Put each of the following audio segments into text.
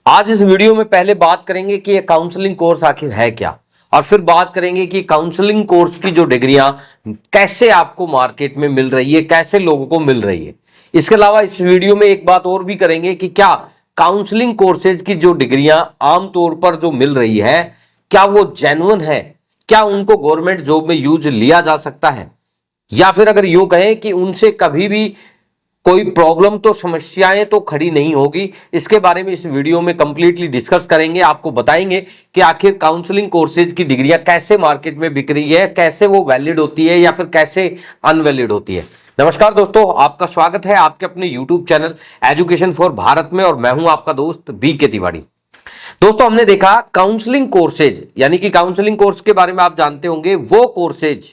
आज इस वीडियो में पहले बात करेंगे कि ये काउंसलिंग कोर्स आखिर है क्या, और फिर बात करेंगे कि काउंसलिंग कोर्स की जो डिग्रियां कैसे आपको मार्केट में मिल रही है, कैसे लोगों को मिल रही है। इसके अलावा इस वीडियो में एक बात और भी करेंगे कि क्या काउंसलिंग कोर्सेज की जो डिग्रियां आमतौर पर जो मिल रही है, क्या वो जेन्युइन है, क्या उनको गवर्नमेंट जॉब में यूज लिया जा सकता है, या फिर अगर यूं कहें कि उनसे कभी भी कोई प्रॉब्लम तो समस्याएं तो खड़ी नहीं होगी। इसके बारे में इस वीडियो में कंप्लीटली डिस्कस करेंगे, आपको बताएंगे कि आखिर काउंसलिंग कोर्सेज की डिग्रियां कैसे मार्केट में बिक रही है, कैसे वो वैलिड होती है या फिर कैसे अनवैलिड होती है। नमस्कार दोस्तों, आपका स्वागत है आपके अपने YouTube channel education for Bharat में, और मैं हूं आपका दोस्त BK तिवारी। दोस्तों, हमने देखा काउंसलिंग कोर्सेज, यानी कि काउंसलिंग कोर्स के बारे में आप जानते होंगे, वो कोर्सेज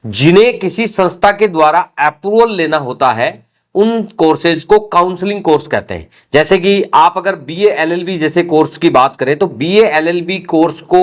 जिन्हें किसी संस्था के द्वारा अप्रूवल लेना होता है, उन कोर्सेज को काउंसलिंग कोर्स कहते हैं। जैसे कि आप अगर BA LLB जैसे कोर्स की बात करें तो BA LLB कोर्स को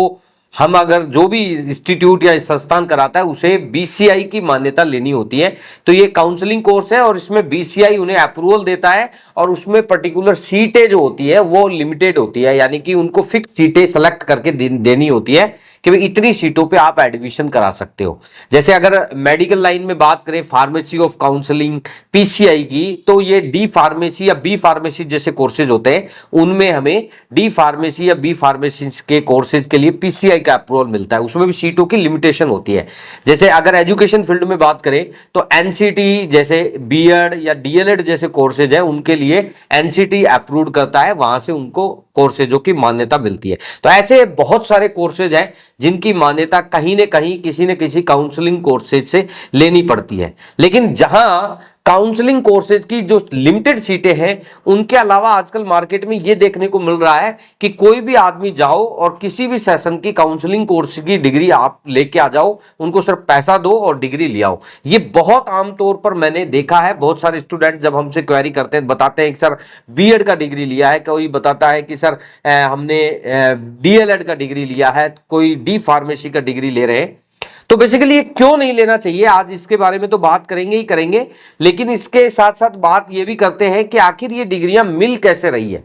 हम अगर जो भी इंस्टीट्यूट या संस्थान कराता है उसे BCI की मान्यता लेनी होती है। तो ये काउंसलिंग कोर्स है और इसमें BCI उन्हें अप्रूवल देता है, और उसमें पर्टिकुलर सीटें जो होती है वो लिमिटेड होती है, यानी कि उनको फिक्स सीटें सेलेक्ट करके देनी होती है कि भाई इतनी सीटों पे आप एडमिशन करा सकते हो। जैसे अगर मेडिकल लाइन में बात करें, फार्मेसी ऑफ काउंसलिंग PCI की, तो ये D फार्मेसी या B फार्मेसी जैसे कोर्सेज होते हैं, उनमें हमें D फार्मेसी या B फार्मेसी के कोर्सेज के लिए PCI का अप्रूवल मिलता है। उसमें भी सीटों की लिमिटेशन होती है। जैसे अगर एजुकेशन फील्ड में बात करें तो NCT जैसे B.Ed या DLED जैसे कोर्सेज है, उनके लिए NCT अप्रूव करता है, वहां से उनको कोर्सेजों की मान्यता मिलती है। तो ऐसे बहुत सारे कोर्सेज हैं जिनकी मान्यता कहीं न कहीं किसी न किसी काउंसलिंग कोर्सेज से लेनी पड़ती है। लेकिन जहां काउंसलिंग कोर्सेज की जो लिमिटेड सीटें हैं, उनके अलावा आजकल मार्केट में यह देखने को मिल रहा है कि कोई भी आदमी जाओ और किसी भी सेशन की काउंसलिंग कोर्स की डिग्री आप लेके आ जाओ, उनको सिर्फ पैसा दो और डिग्री ले आओ। ये बहुत आमतौर पर मैंने देखा है। बहुत सारे स्टूडेंट जब हमसे क्वेरी करते हैं, बताते हैं कि सर B.Ed का डिग्री लिया है, कोई बताता है कि सर हमने DLED का डिग्री लिया है, कोई D फार्मेसी का डिग्री ले रहे हैं। तो बेसिकली ये क्यों नहीं लेना चाहिए, आज इसके बारे में तो बात करेंगे ही करेंगे, लेकिन इसके साथ साथ बात ये भी करते हैं कि आखिर ये डिग्रियां मिल कैसे रही है।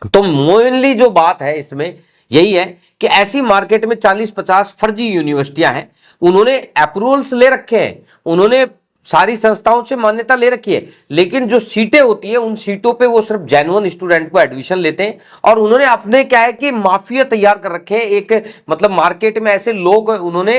तो मेनली जो बात है इसमें यही है कि ऐसी मार्केट में 40-50 फर्जी यूनिवर्सिटियां हैं, उन्होंने अप्रूवल्स ले रखे हैं, उन्होंने सारी संस्थाओं से मान्यता ले रखी है, लेकिन जो सीटें होती है उन सीटों पे वो सिर्फ जेन्युइन स्टूडेंट को एडमिशन लेते हैं, और उन्होंने अपने क्या है कि माफिया तैयार कर रखे हैं। एक मतलब मार्केट में ऐसे लोग उन्होंने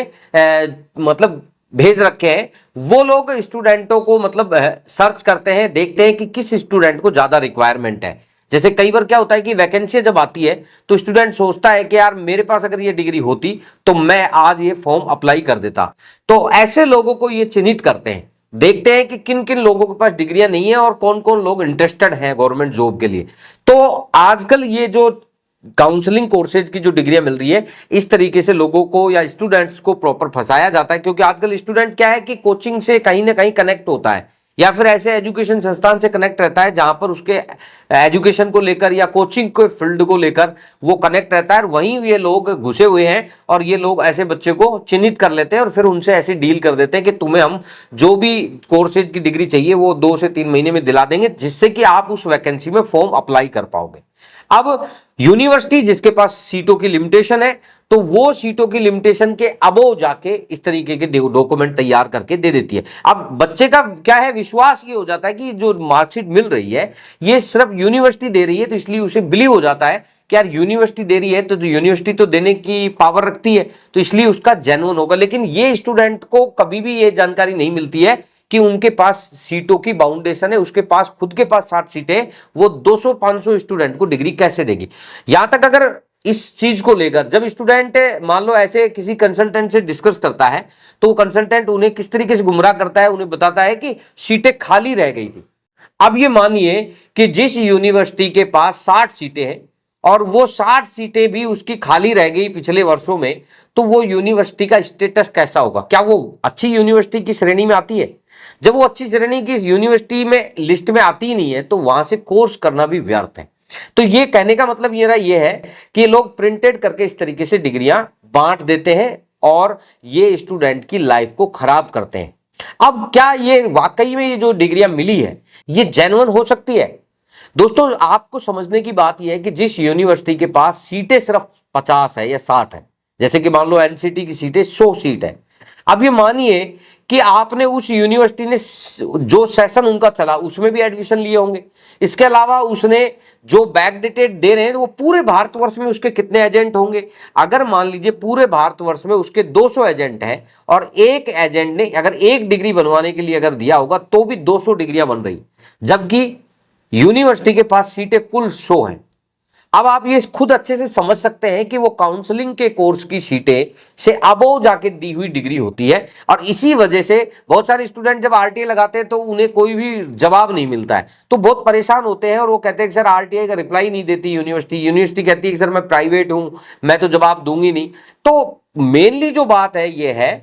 मतलब भेज रखे हैं, वो लोग स्टूडेंटों को मतलब सर्च करते हैं, देखते हैं कि किस स्टूडेंट को ज्यादा रिक्वायरमेंट है। जैसे कई बार क्या होता है कि वैकेंसी जब आती है तो स्टूडेंट सोचता है कि यार मेरे पास अगर ये डिग्री होती तो मैं आज ये फॉर्म अप्लाई कर देता। तो ऐसे लोगों को ये चिन्हित करते हैं, देखते हैं कि किन किन लोगों के पास डिग्रियां नहीं है और कौन कौन लोग इंटरेस्टेड हैं गवर्नमेंट जॉब के लिए। तो आजकल ये जो काउंसलिंग कोर्सेज की जो डिग्रियां मिल रही है, इस तरीके से लोगों को या स्टूडेंट्स को प्रॉपर फंसाया जाता है, क्योंकि आजकल स्टूडेंट क्या है कि कोचिंग से कहीं ना कहीं कनेक्ट होता है, या फिर ऐसे एजुकेशन संस्थान से कनेक्ट रहता है जहां पर उसके एजुकेशन को लेकर या कोचिंग के फील्ड को लेकर वो कनेक्ट रहता है। वहीं ये लोग घुसे हुए हैं और ये लोग ऐसे बच्चे को चिन्हित कर लेते हैं और फिर उनसे ऐसे डील कर देते हैं कि तुम्हें हम जो भी कोर्सेज की डिग्री चाहिए वो 2 से 3 महीने में दिला देंगे, जिससे कि आप उस वैकेंसी में फॉर्म अप्लाई कर पाओगे। अब यूनिवर्सिटी जिसके पास सीटों की लिमिटेशन है, तो वो सीटों की लिमिटेशन के अबोव जाके इस तरीके के डॉक्यूमेंट तैयार करके दे देती है। अब बच्चे का क्या है, विश्वास ये हो जाता है कि जो मार्कशीट मिल रही है ये सिर्फ यूनिवर्सिटी दे रही है, तो इसलिए उसे बिलीव हो जाता है कि यार यूनिवर्सिटी दे रही है तो यूनिवर्सिटी तो देने की पावर रखती है, तो इसलिए उसका जेन्युइन होगा। लेकिन ये स्टूडेंट को कभी भी ये जानकारी नहीं मिलती है कि उनके पास सीटों की बाउंडेशन है, उसके पास खुद के पास 60 सीटें, वो 200-500 स्टूडेंट को डिग्री कैसे देगी। यहां तक अगर इस चीज को लेकर जब स्टूडेंट मान लो ऐसे किसी कंसल्टेंट से डिस्कस करता है, तो वो कंसल्टेंट उन्हें किस तरीके से गुमराह करता है, उन्हें बताता है कि सीटें खाली रह गई थी। अब ये मानिए कि जिस यूनिवर्सिटी के पास 60 सीटें हैं और वो 60 सीटें भी उसकी खाली रह गई पिछले वर्षों में, तो वो यूनिवर्सिटी का स्टेटस कैसा होगा? क्या वो अच्छी यूनिवर्सिटी की श्रेणी में आती है? जब वो अच्छी श्रेणी की यूनिवर्सिटी में लिस्ट में आती ही नहीं है, तो वहां से कोर्स करना भी व्यर्थ है। तो ये कहने का मतलब मेरा ये है कि लोग प्रिंटेड करके इस तरीके से डिग्रियां बांट देते हैं और ये स्टूडेंट की लाइफ को खराब करते हैं। अब क्या ये वाकई में ये जो डिग्रियां मिली है ये जेन्युइन हो सकती है? दोस्तों आपको समझने की बात यह है कि जिस यूनिवर्सिटी के पास सीटें सिर्फ 50 है या 60 है, जैसे कि मान लो एनसीटी की सीटें 100 सीट है, अब ये मानिए कि आपने उस यूनिवर्सिटी ने जो सेशन उनका चला उसमें भी एडमिशन लिए होंगे, इसके अलावा उसने जो बैकडेटेड दे रहे हैं वो पूरे भारतवर्ष में उसके कितने एजेंट होंगे। अगर मान लीजिए पूरे भारतवर्ष में उसके 200 एजेंट हैं और एक एजेंट ने अगर एक डिग्री बनवाने के लिए अगर दिया होगा तो भी 200 डिग्रियां बन रही, जबकि यूनिवर्सिटी के पास सीटें कुल 100 हैं। अब आप ये खुद अच्छे से समझ सकते हैं कि वो काउंसलिंग के कोर्स की सीटें से अबोव जाके दी हुई डिग्री होती है, और इसी वजह से बहुत सारे स्टूडेंट जब आरटीआई लगाते हैं तो उन्हें कोई भी जवाब नहीं मिलता है, तो बहुत परेशान होते हैं और वो कहते हैं कि सर आरटीआई का रिप्लाई नहीं देती यूनिवर्सिटी कहती है कि सर मैं प्राइवेट हूं, मैं तो जवाब दूंगी नहीं। तो मेनली जो बात है ये है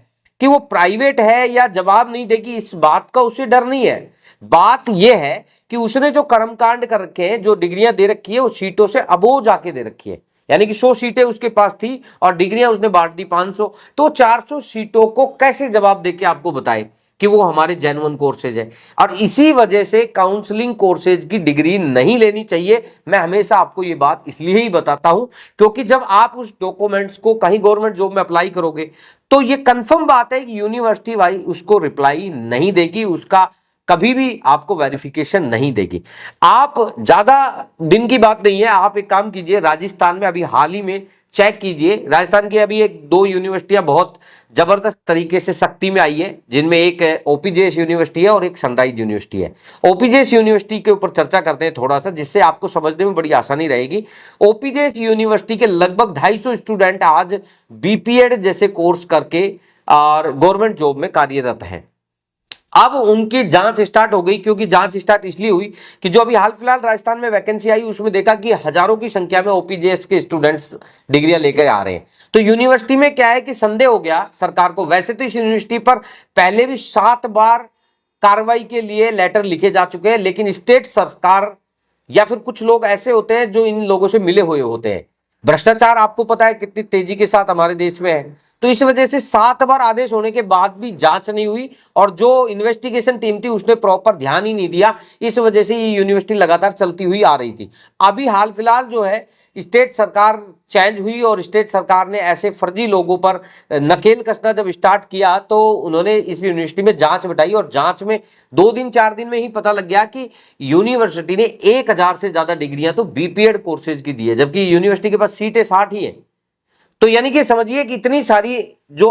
कि वो प्राइवेट है या जवाब नहीं देगी, इस बात का उसे डर नहीं है। बात यह है कि उसने जो कर्मकांड कर रखे हैं, जो डिग्रियां दे रखी है, वो सीटों से अबोव जाके दे रखी है, यानी कि 100 सीटें उसके पास थी और डिग्रियां उसने बांट दी 500, तो 400 सीटों को कैसे जवाब देके आपको बताए कि वो हमारे जेन्युइन कोर्सेज है। और इसी वजह से काउंसलिंग कोर्सेज की डिग्री नहीं लेनी चाहिए। मैं हमेशा आपको ये बात इसलिए ही बताता हूं क्योंकि जब आप उस डॉक्यूमेंट्स को कहीं गवर्नमेंट जॉब में अप्लाई करोगे तो ये कंफर्म बात है कि यूनिवर्सिटी वाइज उसको रिप्लाई नहीं देगी, उसका कभी भी आपको वेरिफिकेशन नहीं देगी। आप ज्यादा दिन की बात नहीं है, आप एक काम कीजिए, राजस्थान में अभी हाल ही में चेक कीजिए, राजस्थान की अभी एक दो यूनिवर्सिटियां बहुत जबरदस्त तरीके से सख्ती में आई है, जिनमें एक ओपीजेएस यूनिवर्सिटी है और एक सनराइज यूनिवर्सिटी है। ओपीजेएस यूनिवर्सिटी के ऊपर चर्चा करते हैं थोड़ा सा, जिससे आपको समझने में बड़ी आसानी रहेगी। ओपीजेएस यूनिवर्सिटी के लगभग 250 स्टूडेंट आज बीपीएड जैसे कोर्स करके और गवर्नमेंट जॉब में कार्यरत हैं। अब उनकी जांच स्टार्ट हो गई, क्योंकि जांच स्टार्ट इसलिए हुई कि जो अभी हाल फिलहाल राजस्थान में वैकेंसी आई उसमें देखा कि हजारों की संख्या में ओपीजेएस के स्टूडेंट्स डिग्रियां लेकर आ रहे हैं। तो यूनिवर्सिटी में क्या है कि संदेह हो गया सरकार को। वैसे तो इस यूनिवर्सिटी पर पहले भी 7 बार कार्रवाई के लिए लेटर लिखे जा चुके हैं, लेकिन स्टेट सरकार या फिर कुछ लोग ऐसे होते हैं जो इन लोगों से मिले हुए होते हैं। भ्रष्टाचार आपको पता है कितनी तेजी के साथ हमारे देश में है, तो इस वजह से 7 बार आदेश होने के बाद भी जांच नहीं हुई और जो इन्वेस्टिगेशन टीम थी उसने प्रॉपर ध्यान ही नहीं दिया। इस वजह से ये यूनिवर्सिटी लगातार चलती हुई आ रही थी। अभी हाल फिलहाल जो है स्टेट सरकार चेंज हुई और स्टेट सरकार ने ऐसे फर्जी लोगों पर नकेल कसना जब स्टार्ट किया तो उन्होंने इस यूनिवर्सिटी में जांच बिठाई और जांच में 2 दिन 4 दिन में ही पता लग गया कि यूनिवर्सिटी ने 1000 से ज्यादा डिग्रियां तो बीपीएड कोर्सेज की दी है, जबकि यूनिवर्सिटी के पास सीटें 60 ही है। तो यानी कि समझिए कि इतनी सारी जो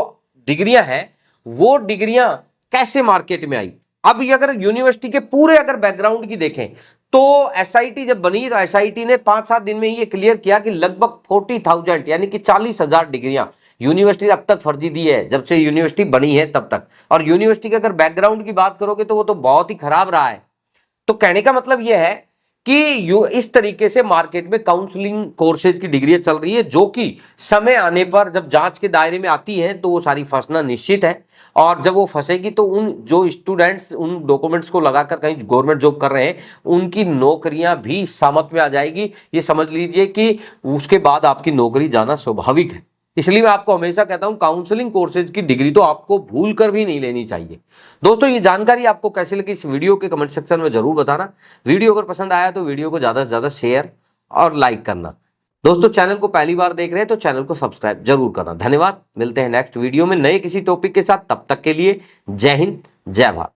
डिग्रियां हैं वो डिग्रियां कैसे मार्केट में आई। अब ये अगर यूनिवर्सिटी के पूरे अगर बैकग्राउंड की देखें तो एसआईटी जब बनी तो एसआईटी ने 5-7 दिन में ये क्लियर किया कि लगभग 40,000 यानी कि 40,000 डिग्रियां यूनिवर्सिटी अब तक फर्जी दी है, जब से यूनिवर्सिटी बनी है तब तक। और यूनिवर्सिटी के अगर बैकग्राउंड की बात करोगे तो वो तो बहुत ही खराब रहा है। तो कहने का मतलब यह है कि इस तरीके से मार्केट में काउंसलिंग कोर्सेज की डिग्री चल रही है, जो कि समय आने पर जब जांच के दायरे में आती है तो वो सारी फंसना निश्चित है। और जब वो फंसेगी तो उन जो स्टूडेंट्स उन डॉक्यूमेंट्स को लगाकर कहीं गवर्नमेंट जॉब कर रहे हैं उनकी नौकरियां भी सामत में आ जाएगी। ये समझ लीजिए कि उसके बाद आपकी नौकरी जाना स्वाभाविक है। इसलिए मैं आपको हमेशा कहता हूं काउंसलिंग कोर्सेज की डिग्री तो आपको भूल कर भी नहीं लेनी चाहिए। दोस्तों ये जानकारी आपको कैसी लगी इस वीडियो के कमेंट सेक्शन में जरूर बताना। वीडियो अगर पसंद आया तो वीडियो को ज्यादा से ज्यादा शेयर और लाइक करना। दोस्तों चैनल को पहली बार देख रहे हैं तो चैनल को सब्सक्राइब जरूर करना। धन्यवाद। मिलते हैं नेक्स्ट वीडियो में नए किसी टॉपिक के साथ, तब तक के लिए जय हिंद जय भारत।